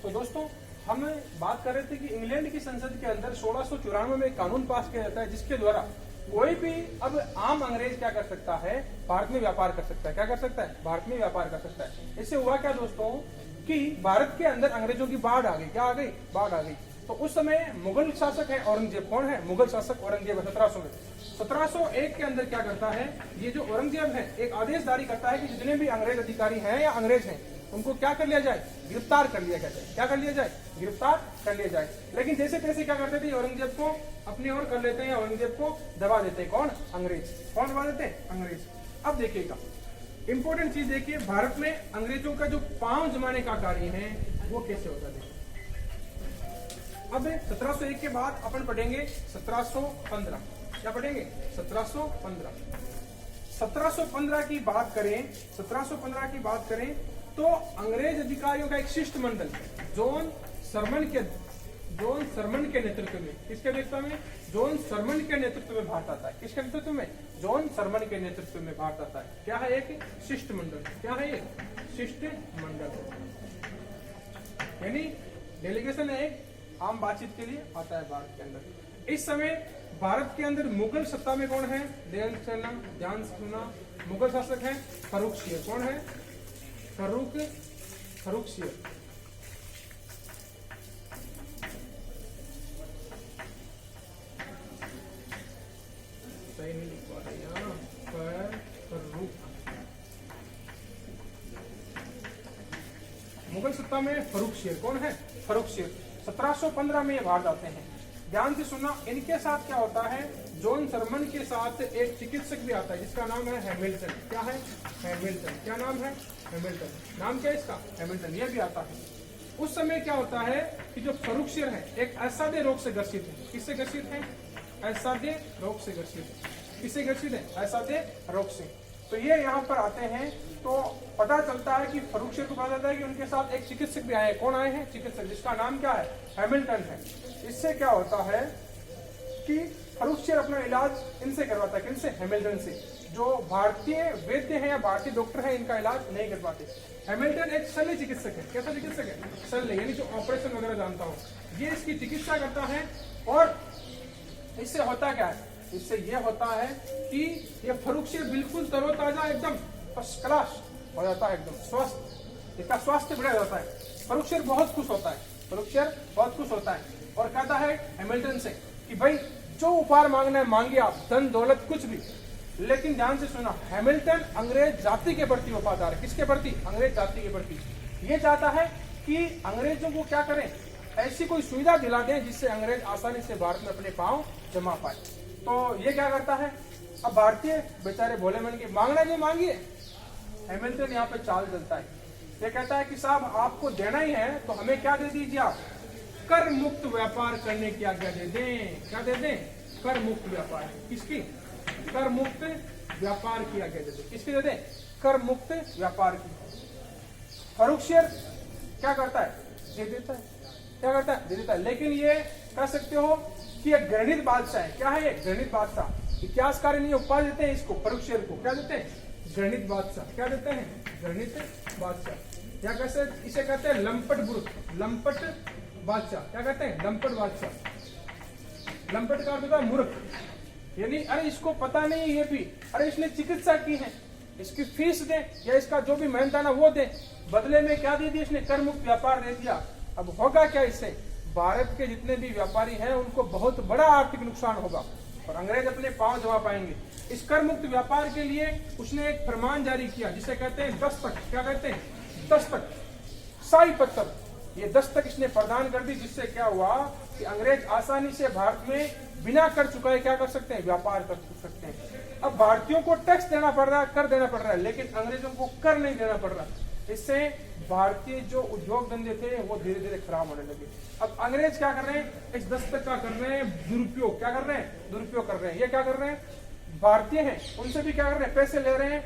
तो दोस्तों हम बात कर रहे थे कि इंग्लैंड की संसद के अंदर 1694 में एक कानून पास किया जाता है जिसके द्वारा कोई भी अब आम अंग्रेज क्या कर सकता है, भारत में व्यापार कर सकता है। क्या कर सकता है? भारत में व्यापार कर सकता है। इससे हुआ क्या दोस्तों कि भारत के अंदर अंग्रेजों की बाढ़ आ गई। क्या आ गई? बाढ़ आ गई। तो उस समय मुगल शासक है औरंगजेब। कौन है? मुगल शासक औरंगजेब। 1700 में 1701 के अंदर क्या करता है, ये जो औरंगजेब है एक आदेश जारी करता है कि जितने भी अंग्रेज अधिकारी हैं या अंग्रेज हैं उनको क्या कर लिया जाए, गिरफ्तार कर लिया जाए। क्या कर लिया जाए? गिरफ्तार कर लिया जाए। लेकिन जैसे तैसे क्या करते थे, औरंगजेब को अपनी ओर कर लेते हैं, औरंगजेब को दबा देते हैं। कौन? अंग्रेज। कौन दबा देते हैं? अंग्रेज। अब देखिएगा इंपॉर्टेंट चीज देखिए, भारत में अंग्रेजों का जो पांव जमाने का कार्य है वो कैसे होता है। अब 1701 के बाद अपन पढ़ेंगे 1715। क्या पढ़ेंगे? 1715। 1715 की बात करें, 1715 की बात करें तो अंग्रेज अधिकारियों का एक शिष्टमंडल जॉन सरमन के नेतृत्व में, किसके नेतृत्व में? जॉन सरमन के नेतृत्व में भारत आता है। किसके नेतृत्व में? जॉन सरमन के नेतृत्व में भारत आता है। क्या है? एक शिष्टमंडल। क्या है? एक शिष्टमंडल, यानी डेलीगेशन है, एक आम बातचीत के लिए आता है भारत के अंदर। इस समय भारत के अंदर मुगल सत्ता में कौन है? ध्यान सुनना, मुगल शासक है फर्रुख शेर। कौन है? फर्रुख शेर। सही नहीं लिख पा रहे यहाँ, फर्रुख। मुगल सत्ता में फर्रुख शेर। कौन है? फर्रुख शेर। 1715 में ये भारत आते हैं। ध्यान से सुनना, इनके साथ क्या होता है, जॉन सरमन के साथ एक चिकित्सक भी आता है जिसका नाम है हैमिल्टन। क्या है? हैमिल्टन। क्या नाम है? हैमिल्टन। नाम क्या है इसका? हैमिल्टन। ये भी आता है। उस समय क्या होता है कि जो फर्रुख शेर है एक असाध्य रोग से ग्रसित है। किससे ग्रसित है? असाध्य रोग से ग्रसित है। किससे ग्रसित है? असाध्य रोग से। तो ये यहाँ पर आते हैं तो पता चलता है कि फर्रुख शेर को पता चलता है कि उनके साथ एक चिकित्सक भी आए। कौन आए हैं? चिकित्सक, जिसका नाम क्या है? हैमिल्टन है। इससे क्या होता है कि फर्रुख शेर अपना इलाज इनसे करवाता है। किनसे? हैमिल्टन से। जो भारतीय वैद्य है या भारतीय डॉक्टर है इनका इलाज नहीं कर पाते। हैमिल्टन एक शल्य चिकित्सक है। कैसा चिकित्सक है? शल्य, यानी जो ऑपरेशन वगैरह जानता हो, ये इसकी चिकित्सा करता है। और इससे होता क्या है? इससे यह होता है कि ये फर्रुख शेर बिल्कुल तरोताजा, एकदम फर्स्ट क्लास हो जाता है, एकदम स्वस्थ, इसका स्वास्थ्य बढ़ जाता है। फर्रुख शेर बहुत खुश होता है। फर्रुख शेर बहुत खुश होता है और कहता है हैमिल्टन से कि भाई जो उपहार मांगना है मांगिए आप, धन दौलत कुछ भी। लेकिन ध्यान से सुना, हैमिल्टन अंग्रेज जाति के प्रति वफादार है। किसके प्रति? अंग्रेज जाति के प्रति। ये चाहता है कि अंग्रेजों को क्या करें, ऐसी कोई सुविधा दिला दें जिससे अंग्रेज आसानी से भारत में अपने पांव जमा पाए। तो ये क्या करता है, अब भारतीय बेचारे भोले मन के, मांगना जो मांगिए। हैमिल्टन यहाँ पे चाल चलता है। ये कहता है कि साहब आपको देना ही है तो हमें क्या दे दीजिए आप, कर मुक्त व्यापार करने की आज्ञा दे दें। क्या दे दें? कर मुक्त व्यापार। किसकी? कर मुक्त व्यापार की आज्ञा दे दें। किसकी दे दें? कर मुक्त व्यापार की। फर्रुख शेर क्या करता है? दे देता है। क्या करता है? दे देता है। लेकिन ये कह सकते हो कि एक घृणित बादशाह है। क्या है ये? घृणित बादशाह। इतिहासकार ने उपाधि देते हैं इसको, फर्रुख शेर को। क्या देते हैं? घृणित बादशाह। क्या देते हैं? घृणित बादशाह। या कैसे इसे कहते हैं? लंपट बुर्क, लंपट बादशाह। क्या कहते हैं? लंपट बादशाह। लंपट का अर्थ होता है मूर्ख, यानी अरे इसको पता नहीं ये भी, अरे इसने चिकित्सा की है, इसकी फीस दे या इसका जो भी मेहनताना वो दे, बदले में क्या दे दिया इसने? कर मुक्त व्यापार दे दिया। अब होगा क्या इससे? भारत के जितने भी व्यापारी हैं उनको बहुत बड़ा आर्थिक नुकसान होगा और अंग्रेज अपने पांव जमा पाएंगे। इस कर मुक्त व्यापार के लिए उसने एक फरमान जारी किया जिसे कहते हैं दस्तक। क्या कहते हैं? दस्तक, शाही पत्थर। ये दस्तक इसने प्रदान कर दी, जिससे क्या हुआ कि अंग्रेज आसानी से भारत में बिना कर चुकाए क्या कर सकते हैं? व्यापार कर सकते हैं। अब भारतीयों को टैक्स देना पड़ रहा है, कर देना पड़ रहा है, लेकिन अंग्रेजों को कर नहीं देना पड़ रहा। इससे भारतीय जो उद्योग धंधे थे वो धीरे धीरे खराब होने लगे। अब अंग्रेज क्या कर रहे हैं? इस दस्तक का कर रहे हैं दुरुपयोग। क्या कर रहे हैं? दुरुपयोग कर रहे हैं। ये क्या कर रहे हैं? भारतीय हैं उनसे भी क्या कर रहे हैं? पैसे ले रहे हैं,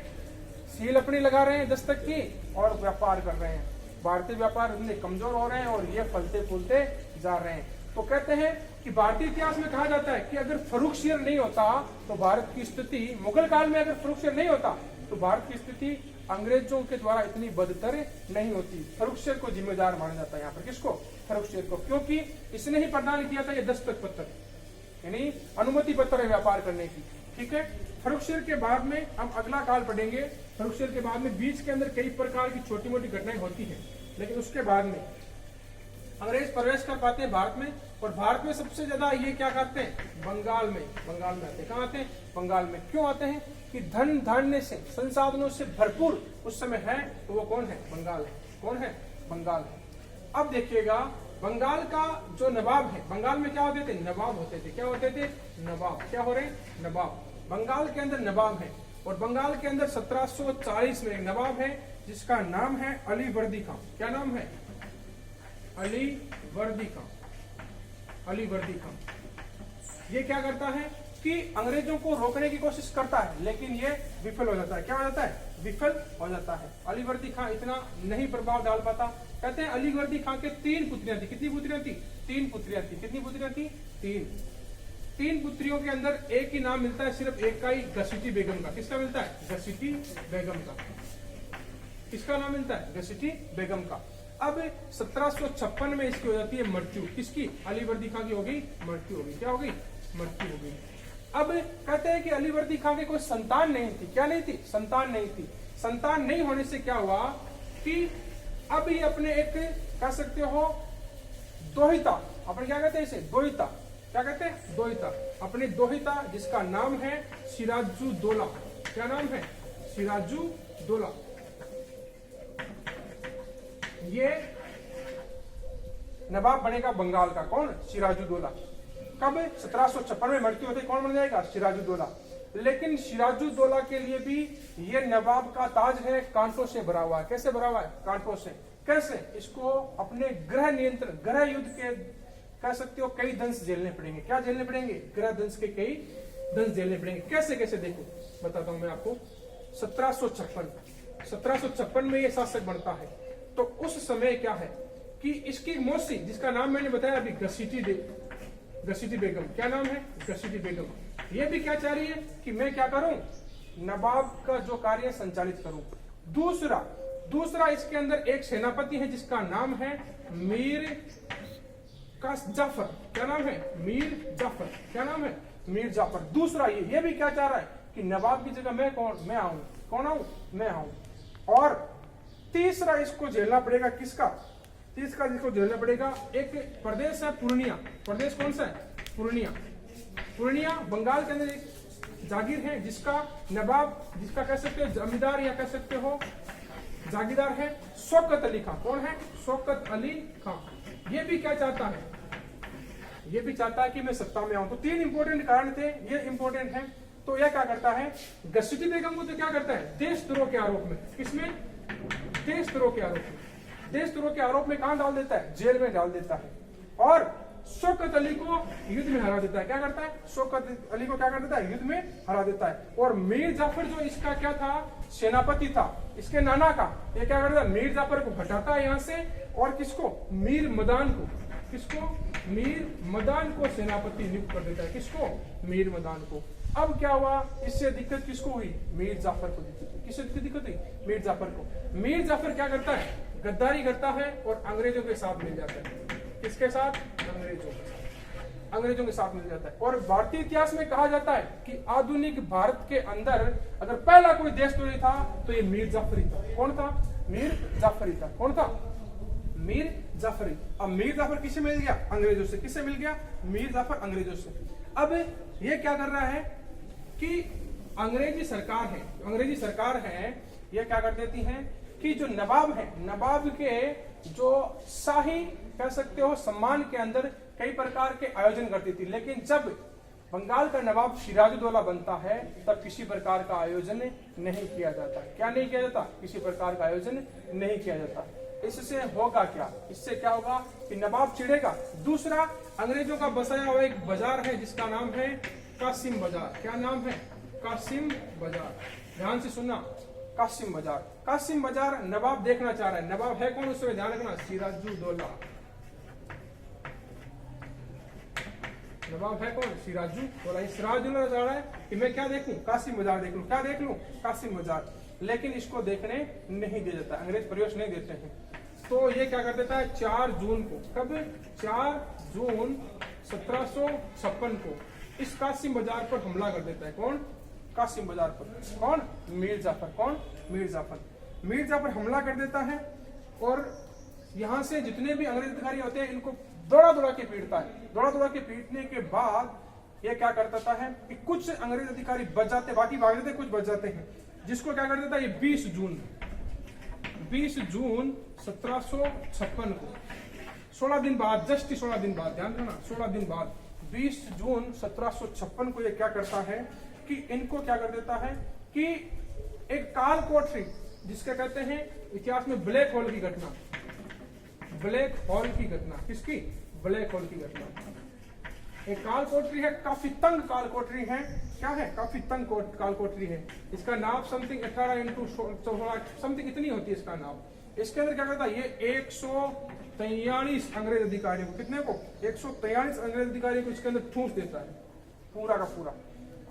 सील अपनी लगा रहे हैं दस्तक की और व्यापार कर रहे हैं। भारतीय व्यापार इतने कमजोर हो रहे हैं और ये फलते फूलते जा रहे हैं। तो कहते हैं कि भारतीय इतिहास में कहा जाता है कि अगर फर्रुख शेर नहीं होता तो भारत की स्थिति, मुगल काल में अगर फर्रुख शेर नहीं होता तो भारत की स्थिति अंग्रेजों के द्वारा इतनी बदतर नहीं होती। फर्रुखसियर को जिम्मेदार माना जाता है यहाँ पर। किसको? फर्रुखसियर को, क्योंकि इसने ही प्रदान किया था ये दस्तखत पत्र, यानी अनुमति पत्र है व्यापार करने की। ठीक है, फर्रुखसियर के बाद में हम अगला काल पढ़ेंगे। फर्रुखसियर के बाद में बीच के अंदर कई प्रकार की छोटी मोटी घटनाएं होती हैं, लेकिन उसके बाद में अंग्रेज प्रवेश कर पाते हैं भारत में, और भारत में सबसे ज्यादा ये क्या करते हैं? बंगाल में आते हैं। कहाँ आते हैं? बंगाल में। क्यों आते हैं? कि धन धान्य से, संसाधनों से भरपूर उस समय है, तो वो कौन है? बंगाल है। कौन है? बंगाल है। अब देखिएगा, बंगाल का जो नवाब है, बंगाल में क्या होते थे? नवाब होते थे। क्या होते थे? नवाब। क्या हो रहे? नवाब। बंगाल के अंदर नवाब है, और बंगाल के अंदर 1740 में एक नवाब है जिसका नाम है अलीवर्दी खां। क्या नाम है? अलीवर्दी खां। अलीवर्दी खां ये क्या करता है कि अंग्रेजों को रोकने की कोशिश करता है, लेकिन ये विफल हो जाता है। क्या हो जाता है? विफल हो जाता है। अलीवर्दी खां इतना नहीं प्रभाव डाल पाता। कहते हैं अलीवर्दी खां के 3 पुत्रियां थी। कितनी पुत्रियां थी? 3 पुत्रियां थी। कितनी पुत्रियां थी? 3 पुत्रियों के अंदर एक ही नाम मिलता है, सिर्फ एक का ही, घसीटी बेगम का। किसका मिलता है? घसीटी बेगम का। किसका नाम मिलता है? घसीटी बेगम का। अब 1756 में इसकी हो जाती है मृत्यु। किसकी? अलीवर्दी खां की हो गई मृत्यु। हो गई। क्या हो गई? मृत्यु हो गई। अब कहते हैं कि अलीवर्दी खां के कोई संतान नहीं थी। क्या नहीं थी? संतान नहीं थी। संतान नहीं होने से क्या हुआ कि अब ये अपने एक, कह सकते हो, दोहिता, अपने क्या कहते हैं इसे? दोहिता। क्या कहते हैं? दोहिता। अपने दोहिता जिसका नाम है सिराजुद्दौला। क्या नाम है? सिराजुद्दौला। ये नवाब बनेगा बंगाल का। कौन? सिराजुद्दौला। कब? 1756 में मृत्यु होती। कौन बन जाएगा? सिराजुद्दौला। लेकिन सिराजुद्दौला के लिए भी ये नवाब का ताज है, कांटों से भरा हुआ है। कैसे भरा हुआ है? कांटों से। कैसे? इसको अपने गृह नियंत्रण, गृह युद्ध के, कह सकते हो, कई दंश झेलने पड़ेंगे। क्या झेलने पड़ेंगे? गृह दंश के कई दंश झेलने पड़ेंगे। कैसे कैसे? देखो बताता हूं मैं आपको। 1756 में ये शासक बनता है, तो उस समय क्या है कि इसकी मौसी, जिसका नाम मैंने बताया अभी, घसीटी बेगम। क्या नाम है? घसीटी बेगम। ये भी क्या चाह रही है कि मैं क्या करूं? नवाब का जो कार्य संचालित करूं। दूसरा इसके अंदर एक सेनापति है जिसका नाम है मीर जाफर। क्या नाम है? मीर जाफर। क्या नाम है? मीर जाफर। दूसरा ये भी क्या चाह रहा है कि नवाब की जगह मैं आऊं। कौन आऊं? मैं आऊं। और तीसरा इसको झेलना पड़ेगा। किसका? तीसरा जिसको झेलना पड़ेगा, एक प्रदेश है पूर्णिया। प्रदेश कौन सा है? पूर्णिया बंगाल के अंदर एक जागीर है जिसका नवाब, जिसका कह सकते हो जमींदार या कह सकते हो जागीरदार है शौकत अली खां। कौन है? शौकत अली खां। ये भी क्या चाहता है? ये भी चाहता है कि मैं सत्ता में आऊं। तो 3 इंपॉर्टेंट कारण थे, ये इंपॉर्टेंट है। तो यह क्या करता है? घसीटी बेगम को तो क्या करता है? देशद्रोह के आरोप में। किसमें? देशद्रोह के आरोप में। देशद्रोह के आरोप में कहां डाल देता है? जेल में डाल देता है। और शौकत अली को युद्ध में हरा देता है। क्या करता है? शौकत अली को क्या कर देता है? युद्ध में हरा देता है। और मीर जाफर जो इसका क्या था? सेनापति था, इसके नाना का। ये क्या करता है? मीर जाफर को हटाता है यहां से, और किसको? मीर मदान को। किसको? मीर मदान को सेनापति नियुक्त कर देता है। किसको? मीर मदान को। अब क्या हुआ? इससे दिक्कत किसको हुई? मीर जाफर को दिक्कत हुई। किससे दिक्कत हुई? मीर जाफर को। मीर जाफर क्या करता है? गद्दारी करता है और अंग्रेजों के साथ मिल जाता है। किसके साथ? अंग्रेजों के साथ मिल जाता है। और भारतीय इतिहास में कहा जाता है कि आधुनिक भारत के अंदर अगर पहला कोई देशद्रोही था तो ये मीर जाफरी था। कौन था? मीर जाफरी था। कौन था? मीर जाफरी। अब मीर जाफर किससे मिल गया? अंग्रेजों से। किससे मिल गया? मीर जाफर अंग्रेजों से। अब ये क्या कर रहा है कि अंग्रेजी सरकार है, ये क्या कर देती है कि जो नवाब है, नवाब के जो शाही, कह सकते हो, सम्मान के अंदर कई प्रकार के आयोजन करती थी। लेकिन जब बंगाल का नवाब सिराजुद्दौला बनता है तब किसी प्रकार का आयोजन नहीं किया जाता। क्या नहीं किया जाता? किसी प्रकार का आयोजन नहीं किया जाता। इससे होगा क्या? इससे क्या होगा कि नवाब चिढ़ेगा। दूसरा, अंग्रेजों का बसाया हुआ एक बाजार है जिसका नाम है कासिम बाजार। क्या नाम है? कासिम बाजार। ध्यान से सुनना, कासिम बाजार। कासिम बाजार नवाब देखना चाह रहा है। नवाब है कौन? उसमें ध्यान रखना, सिराजुद्दौला। नवाब है कौन? सिराजुद्दौला। सिराजुद्दौला चाह रहा है कि मैं क्या देखूं? कासिम बाजार देख लूं। क्या देख लूं? कासिम बाजार। लेकिन इसको देखने नहीं दिया जाता, अंग्रेज प्रवेश नहीं देते हैं। तो ये क्या कर देता है 4 जून को, कब 4 जून 1756 को इस कासिम बाजार पर हमला कर देता है। कौन? कासिम बाजार पर। कौन? मीर जाफर। कौन? मीर जाफर। मीर जाफर हमला कर देता है और यहाँ से जितने भी अंग्रेज अधिकारी होते हैं इनको दौड़ा दौड़ा के पीटता है। दौड़ा दौड़ा के पीटने के बाद ये क्या कर देता है कि कुछ अंग्रेज अधिकारी बच जाते, बाकी भाग जाते, कुछ बच जाते हैं, जिसको क्या कर देता है ये 20 जून 1756 को, 16 दिन बाद, जस्ट 16 दिन बाद, ध्यान रखना 16 दिन बाद 20 जून 1756 को ये क्या करता है कि इनको क्या कर देता है कि एक काल कोठरी, जिसका कहते हैं इतिहास में ब्लैक होल की घटना, ब्लैक होल की घटना, किसकी? ब्लैक होल की घटना। एक काल कोठरी है, काफी तंग काल कोठरी है। क्या है? काफी तंग काल कोठरी है। इसका नाप समथिंग 18 × 16 समथिंग इतनी होती है इसका नाप। इसके अंदर क्या करता है ये 143 अंग्रेज अधिकारियों को, कितने को? 143 अंग्रेज अधिकारियों को इसके अंदर ठूंस देता है पूरा का पूरा।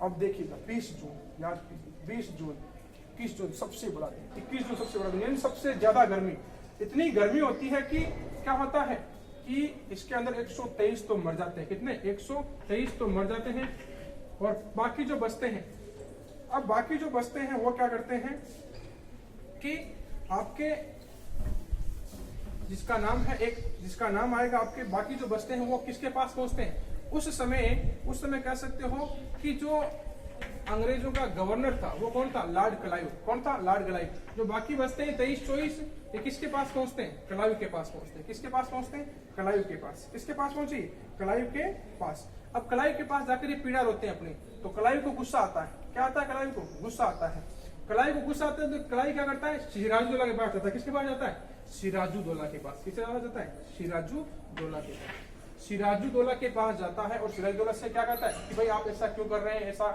अब देखिएगा 20 जून याद कीजिए, 20 जून 21 जून सबसे बड़ा दिन, 21 जून सबसे बड़ा दिन, यानी सबसे ज्यादा गर्मी। इतनी गर्मी होती है कि क्या होता है कि इसके अंदर 123 तो मर जाते हैं। कितने? 123 तो मर जाते हैं और बाकी जो बचते हैं, अब बाकी जो बचते हैं वो क्या करते हैं कि आपके जिसका नाम है एक, जिसका नाम आएगा आपके, बाकी जो बचते हैं वो किसके पास पहुंचते हैं? उस समय कह सकते हो कि जो अंग्रेजों का गवर्नर था वो कौन था? Lord Clive. कौन था? Lord Clive. जो बाकी बचते हैं 23-24 ये किसके पास पहुंचते हैं? क्लाइव के पास पहुंचते हैं। किसके पास पहुंचते हैं? क्लाइव के पास। किसके पास पहुंची? क्लाइव के पास। अब क्लाइव के पास जाकर ये पीड़ा रोते हैं अपनी, तो क्लाइव को गुस्सा आता है। क्या आता है? क्लाइव को गुस्सा आता है। क्लाइव को गुस्सा आता है तो क्लाइव क्या करता है? सिराजुद्दौला के पास जाता है। किसके पास जाता है? सिराजुद्दौला के पास। किसके पास जाता है? सिराजुद्दौला के पास। सिराजुद्दौला के पास जाता है और सिराजुद्दौला से क्या कहता है कि भाई आप ऐसा क्यों कर रहे हैं, ऐसा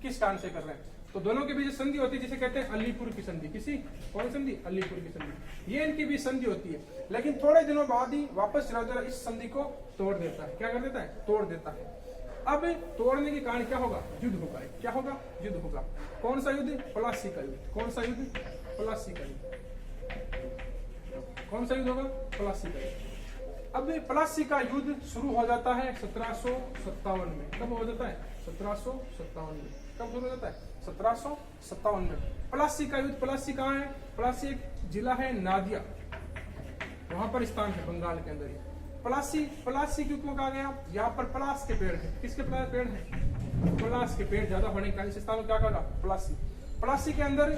किस कारण से कर रहे हैं? तो दोनों के बीच संधि होती है जिसे कहते हैं अलीपुर की संधि। किसी? कौन संधि? अलीपुर की संधि। ये इनकी भी संधि होती है, लेकिन थोड़े दिनों बाद ही वापस सिराजुद्दौला इस संधि को तोड़ देता है। क्या कर देता है? तोड़ देता है। अब तोड़ने के कारण क्या होगा? युद्ध होगा। क्या होगा? युद्ध होगा। कौन सा युद्ध? प्लासी का युद्ध। कौन सा युद्ध? प्लासी का युद्ध। कौन सा युद्ध होगा? प्लासी का युद्ध। अब प्लासी का युद्ध शुरू हो जाता है 1757 में। कब हो जाता है? 1757 में। कब शुरू हो जाता है? 1757 में। प्लासी का युद्ध। प्लासी कहाँ है? प्लासी एक जिला है नादिया, वहां पर स्थान है बंगाल के अंदर। प्लासी क्यों कहा गया? यहाँ पर पलास के पेड़ है। किसके पेड़ है? पलास के पेड़ ज्यादा होने के कारण इस स्थान को क्या कहा? प्लासी। प्लासी के अंदर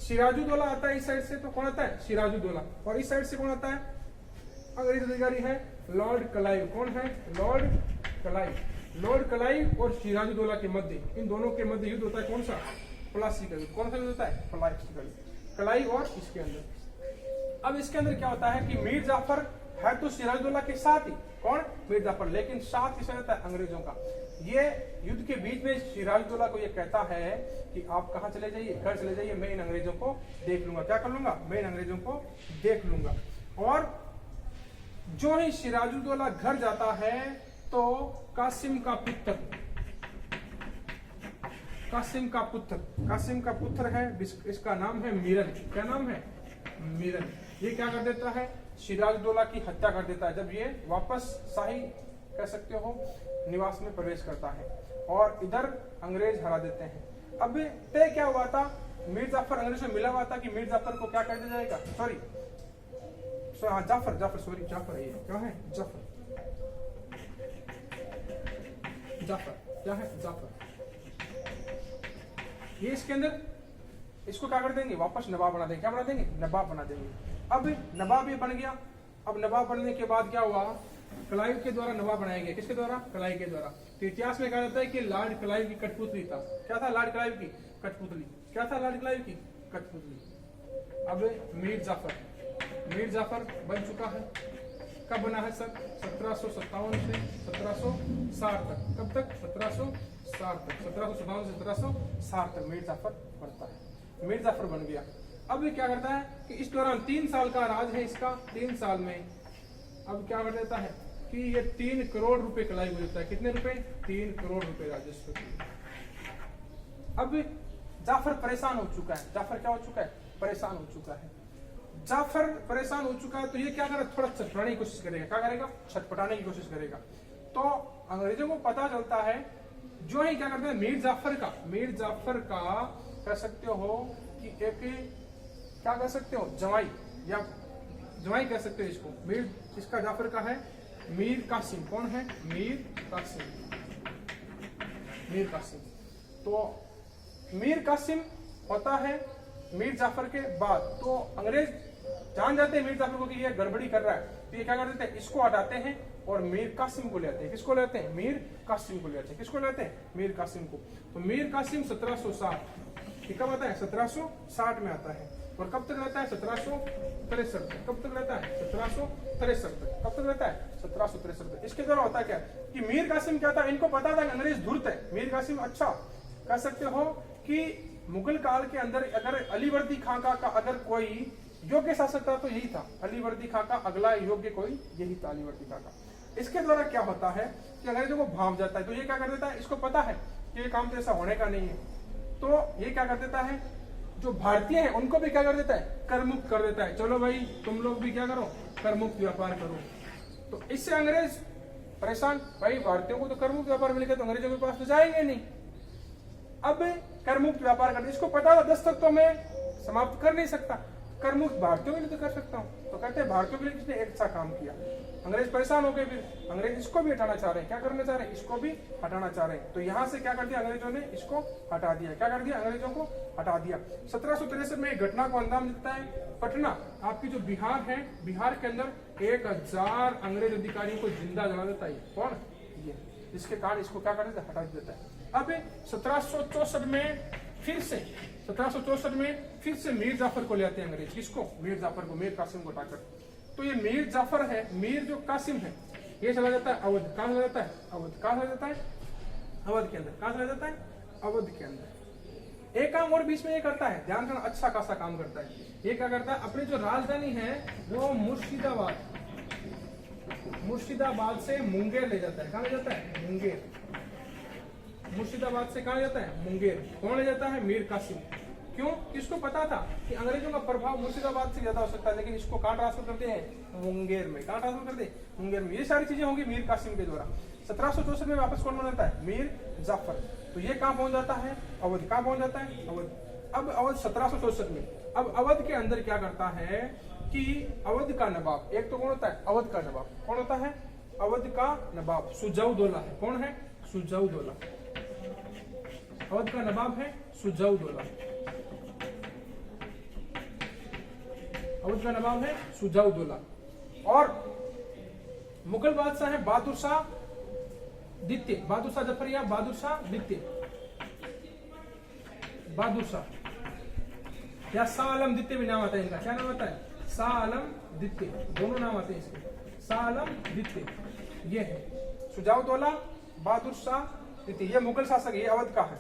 सिराजुद्दौला आता है इस साइड से, तो कौन आता है? सिराजुद्दौला। और इस साइड से कौन आता है? अंग्रेज अधिकारी है लॉर्ड क्लाइव। कौन है? Lord Clive. लॉर्ड क्लाइव और सिराजुद्दौला के मध्य, इन दोनों के मध्य युद्ध होता है। कौन सा? प्लासी का युद्ध। कौन सा युद्ध होता है? प्लासी का युद्ध। क्लाइव और इसके अंदर। अब इसके अंदर क्या होता है कि मीर जाफर है तो सिराजुद्दौला के साथ ही, कौन? मीर जाफर, लेकिन साथ ही रहता है अंग्रेजों का। ये युद्ध के बीच में सिराजुद्दौला को ये कहता है कि आप कहाँ चले जाइए? घर चले जाइए, मैं इन अंग्रेजों को देख लूंगा। क्या कर लूंगा? मैं इन अंग्रेजों को देख लूंगा। और जो ही सिराजुद्दौला घर जाता है तो कासिम का पुत्र है, इसका नाम है मीरन। क्या नाम है? मीरन। ये क्या कर देता है? सिराजुद्दौला की हत्या कर देता है जब ये वापस शाही कह सकते हो निवास में प्रवेश करता है, और इधर अंग्रेज हरा देते हैं। अब तय क्या हुआ था? मीर जाफर अंग्रेज से मिला हुआ था कि मीर जाफर को क्या कर दिया जाएगा? जाफर है ये। क्या है? जाफर। ये इसके अंदर इसको क्या कर देंगे? वापस नवाब बना देंगे। क्या बना देंगे? नवाब बना देंगे। अब नवाब ये बन गया। अब नवाब बनने के बाद क्या हुआ? क्लाइव के द्वारा नवाब बनाया गया। किसके द्वारा? क्लाइव के द्वारा। तो इतिहास में कहा जाता है कि लॉर्ड क्लाइव की कठपुतली था। क्या था? लॉर्ड क्लाइव की कठपुतली। क्या था? लॉर्ड क्लाइव की कठपुतली। अब मीर जाफर बन चुका है। कब बना है सर? 1757 से 1760 तक। कब तक? 1760 तक। 1757 से 1760 तक मीर जाफर बनता है। मीर जाफर बन गया। अब ये क्या करता है कि इस दौरान 3 साल का राज है इसका। 3 साल में अब क्या कर देता है कि ये 3 करोड़ रुपए क्लाइव को देता है। कितने रुपए? 3 करोड़ रुपए राजस्व। अब जाफर परेशान हो चुका है। जाफर क्या हो चुका है? परेशान हो चुका है। जाफर परेशान हो चुका है तो ये क्या करेगा? थोड़ा छटपटाने की कोशिश करेगा। क्या करेगा? छटपटाने की कोशिश करेगा। तो अंग्रेजों को पता चलता है, जो ही क्या करते हैं, मीर जाफर का कह सकते हो कि एक क्या कह सकते हो, जवाई या जवाई कह सकते हो इसको। मीर इसका जाफर का है मीर कासिम। कौन है? मीर कासिम। तो मीर कासिम होता है मीर जाफर के बाद। तो अंग्रेज जान जाते हैं मीर जाफर को कि ये गड़बड़ी कर रहा है, तो ये क्या कर देते हैं, इसको हटाते हैं और मीर कासिम को लेते हैं। किसको लेते हैं? मीर कासिम को लेते हैं। किसको लेते हैं? मीर कासिम को। तो मीर कासिम 1760 कब आता है? 1760 में आता है। और कब तक रहता है? 1763 तक। कब तक रहता है? 1763 तक। कब तक रहता है? 1763 तक। इसके द्वारा होता क्या कि मीर कासिम क्या था, इनको पता था कि अंग्रेज धूर्त है। मीर कासिम अच्छा कह सकते हो कि मुगल काल के अंदर अगर अलीवर्दी खां का अगर कोई योग्य शासक था तो यही था। अलीवर्दी खां का अगला योग्य कोई यही था, अलीवर्दी खां का। इसके द्वारा क्या होता है कि अंग्रेजों को भाव जाता है। तो ये क्या कर देता है, इसको पता है कि ये काम तो ऐसा होने का नहीं है, तो ये क्या कर देता है, जो भारतीय है उनको भी क्या कर देता है, कर मुक्त कर देता है। चलो भाई तुम लोग भी क्या करो, कर मुक्त व्यापार करो। तो इससे अंग्रेज परेशान, भाई भारतीयों को तो कर मुक्त व्यापार मिलेगा तो अंग्रेजों के पास तो जाएंगे नहीं। अब कर मुक्त व्यापार करते, इसको पता था 10 तक तो मैं समाप्त कर नहीं सकता, कर मुक्त भारतीयों के लिए तो कर सकता हूँ। तो कहते हैं भारतीयों के लिए किसने एक अच्छा काम किया। अंग्रेज परेशान हो गए, फिर अंग्रेज इसको भी हटाना चाह रहे हैं। क्या करना चाह रहे हैं, इसको भी हटाना चाह रहे हैं। तो यहाँ से क्या कर दिया अंग्रेजों ने, इसको हटा दिया। क्या कर दिया, अंग्रेजों को हटा दिया। 1763 में एक घटना को अंजाम देता है। पटना आपकी जो बिहार है, बिहार के अंदर 1000 अंग्रेज अधिकारियों को जिंदा जला देता है। कौन? ये, जिसके कारण इसको क्या कर देता है, हटा देता है। अब 1764 में फिर से 1764 में फिर से मीर जाफर को ले आते हैं अंग्रेज। किसको? मीर जाफर को, मीर कासिम को हटाकर। तो ये मीर जाफर है, मीर जो कासिम है, ये चला जाता है अवध। कहां चला जाता है? अवध। कहां चला जाता है? अवध के अंदर। कहां चला जाता है? अवध के अंदर। एक काम और बीच में ये करता है, ध्यान करना, अच्छा खासा काम करता है। ये क्या करता है, अपनी जो राजधानी है वो मुर्शिदाबाद से मुंगेर ले जाता है। कहां ले जाता है? मुंगेर। मुर्शिदाबाद से कहां जाता है? मुंगेर। कौन ले जाता है? मीर कासिम। क्यों? इसको पता था कि अंग्रेजों का प्रभाव मुर्शिदाबाद से ज्यादा हो सकता है, लेकिन इसको कहां ट्रांसफर करते हैं? मुंगेर में। कहां ट्रांसफर करते हैं? मुंगेर में। ये सारी चीजें होंगी मीर कासिम के द्वारा। 1764 में वापस कौन बनाता है? मीर जाफर। तो ये कहां पहुंच जाता है? अवध। कहां पहुंच जाता है? अवध। अब अवध 1764 में, अब अवध के अंदर क्या करता है कि अवध का नवाब, एक तो कौन होता है? अवध का नवाब। कौन होता है? अवध का नवाब सुजाउद्दौला है। कौन है? सुजाउद्दौला। अवध का नवाब है सुजाउद्दौला। अवध का नवाब है सुजाउद्दौला। और मुगल बादशाह है बहादुर शाह द्वितीय, बहादुर शाह जफर या बहादुर शाह द्वितीय, बहादुर शाह या शाह आलम द्वितीय भी नाम आता है इनका। क्या नाम आता है? शाह आलम द्वितीय। दोनों नाम आते हैं इसके, शाह आलम द्वितीय। ये है सुजाउद्दौला, बहादुर शाह द्वितीय। ये मुगल शासक, ये अवध का है।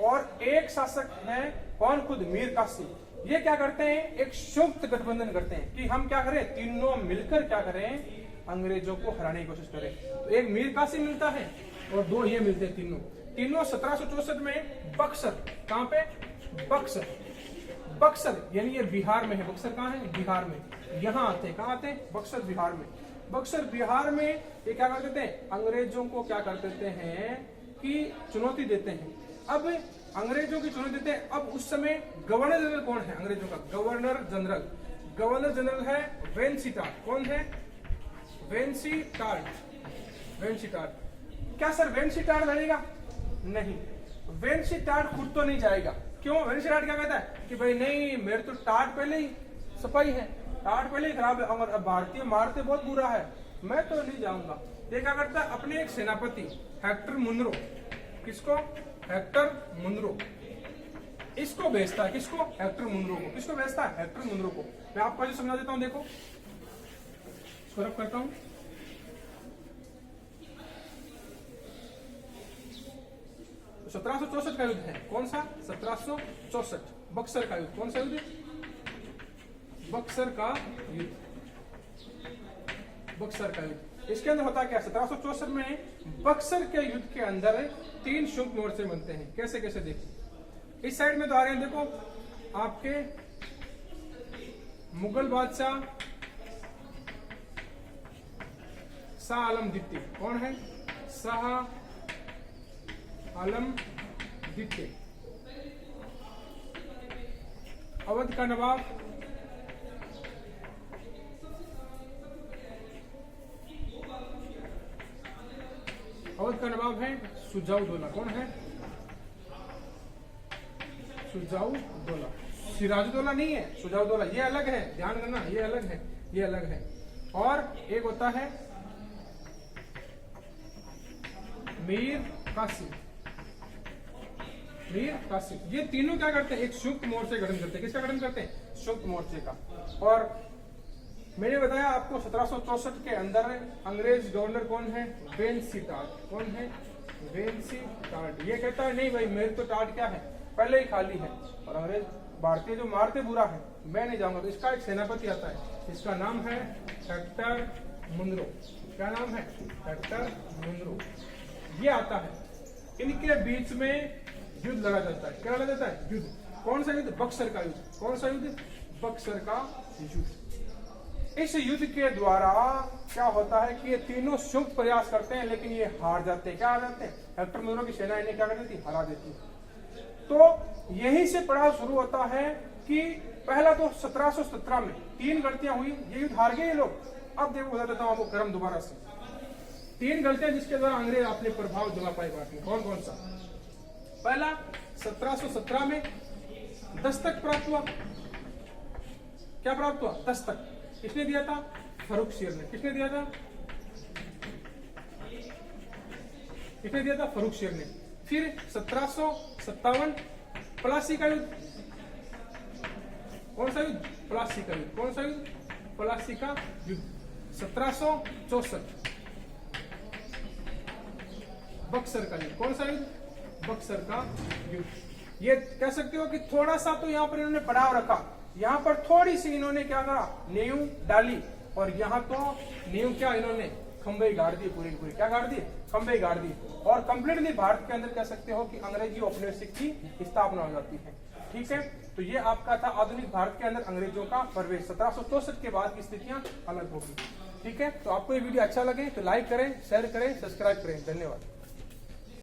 और एक शासक है कौन? खुद मीर कासिम। ये क्या करते हैं, एक संयुक्त गठबंधन करते हैं कि हम क्या करें, तीनों मिलकर क्या करें, अंग्रेजों को हराने की कोशिश करें। तो एक मीर कासिम मिलता है और दो ये मिलते हैं, तीनों 1764 में बक्सर। कहां पे? बक्सर। बक्सर यानी ये बिहार में है। बक्सर कहां है? बिहार में। यहाँ आते हैं, कहां आते हैं? बक्सर बिहार में। बक्सर बिहार में ये क्या कर देते हैं, अंग्रेजों को क्या कर देते हैं कि चुनौती देते हैं। अब अंग्रेजों की चुनौती देते हैं। अब उस समय गवर्नर जनरल कौन है अंग्रेजों का? गवर्नर जनरल है वेनसीटार्ट। कौन है? वेनसीटार्ट। क्या सर वेनसीटार्ट लड़ेगा? नहीं, वेनसीटार्ट खुद तो नहीं जाएगा। क्यों? वेनसीटार्ट क्या कहता है कि भाई नहीं, मेरे तो टार्ट पहले ही सफाई है, टार्ट पहले ही खराब है और भारतीय मारते बहुत बुरा है, मैं तो नहीं जाऊंगा। ये क्या करता है, अपने एक सेनापति हेक्टर मुनरो, किसको? हेक्टर मुनरो, इसको भेजता है। किसको? हेक्टर मुनरो को। किसको भेजता है? हेक्टर मुनरो को। मैं आपको जो समझा देता हूं, देखो इसको रब करता हूं। तो 1764 का युद्ध है। कौन सा? 1764 बक्सर का युद्ध। कौन सा युद्ध? बक्सर का युद्ध। बक्सर का युद्ध। इसके अंदर होता क्या? 1764 में बक्सर के युद्ध के अंदर 3 संयुक्त मोर्चे बनते हैं। कैसे कैसे देखिए, इस साइड में तो आ रहे हैं, देखो आपके मुगल बादशाह शाह आलम द्वितीय। कौन है? शाह आलम द्वितीय। अवध का नवाब है सुजाउद्दौला। कौन है? सुजाउद्दौला। सिराजुद्दौला नहीं है, सुजाउद्दौला। ये अलग है, ध्यान करना, ये अलग है, ये अलग है। और एक होता है मीर कासिम। ये तीनों क्या करते हैं? एक संयुक्त मोर्चे गठन करते हैं। किसका गठन करते हैं? संयुक्त मोर्चे का। और मैंने बताया आपको 1764 के अंदर अंग्रेज गवर्नर कौन है? Wellesley tart. कौन है? Wellesley tart. ये कहता है नहीं भाई, मेरे तो टार्ट क्या है, पहले ही खाली है, और अंग्रेज भारतीय जो मारते बुरा है, मैं नहीं जाऊंगा। तो इसका एक सेनापति आता है, इसका नाम है हेक्टर मुनरो। क्या नाम है? Hector Munro. ये आता है, इनके बीच में युद्ध लड़ा जाता है। क्या लड़ा जाता है? युद्ध। कौन सा युद्ध? बक्सर का युद्ध। कौन सा युद्ध? बक्सर का युद्ध। इस युद्ध के द्वारा क्या होता है कि ये तीनों संयुक्त प्रयास करते हैं, लेकिन ये हार जाते हैं। क्या हार जाते हैं? हेक्टर मुनरो की सेना इन्हें क्या कर देती? हरा देती है। तो यहीं से पड़ाव शुरू होता है कि पहला तो 1717 में 3 गलतियां हुई, ये युद्ध हार गए ये लोग। अब देखो बता देता हूं आपको क्रम दोबारा से। 3 गलतियां जिसके द्वारा अंग्रेज अपने प्रभाव जमा पाए भारत में। कौन कौन सा? पहला, 1717 में दस्तक प्राप्त हुआ। क्या प्राप्त हुआ? दस्तक। किसने दिया था? फर्रुखसियर ने। किसने दिया था? किसने दिया था? फर्रुखसियर ने। फिर 1757 प्लासी का युद्ध। कौन सा युद्ध? प्लासी का युद्ध। कौन सा युद्ध? प्लासी का युद्ध। 1764 बक्सर का युद्ध। कौन सा युद्ध? बक्सर का युद्ध। ये कह सकते हो कि थोड़ा सा तो यहाँ पर इन्होंने पड़ाव रखा, यहाँ पर थोड़ी सी इन्होंने क्या करा? नींव डाली। और यहाँ तो नींव क्या इन्होंने? खंबे गाड़ दिए पूरे पूरे। क्या गाड़ दिए? खंबे गाड़ दिए। और कंप्लीटली भारत के अंदर कह सकते हो कि अंग्रेजी औपनिवेशिक की स्थापना हो जाती है। ठीक है, तो ये आपका था आधुनिक भारत के अंदर अंग्रेजों का प्रवेश। 1764 के बाद की स्थितियां अलग होगी। ठीक है, तो आपको ये वीडियो अच्छा लगे तो लाइक करें, शेयर करें, सब्सक्राइब करें। धन्यवाद।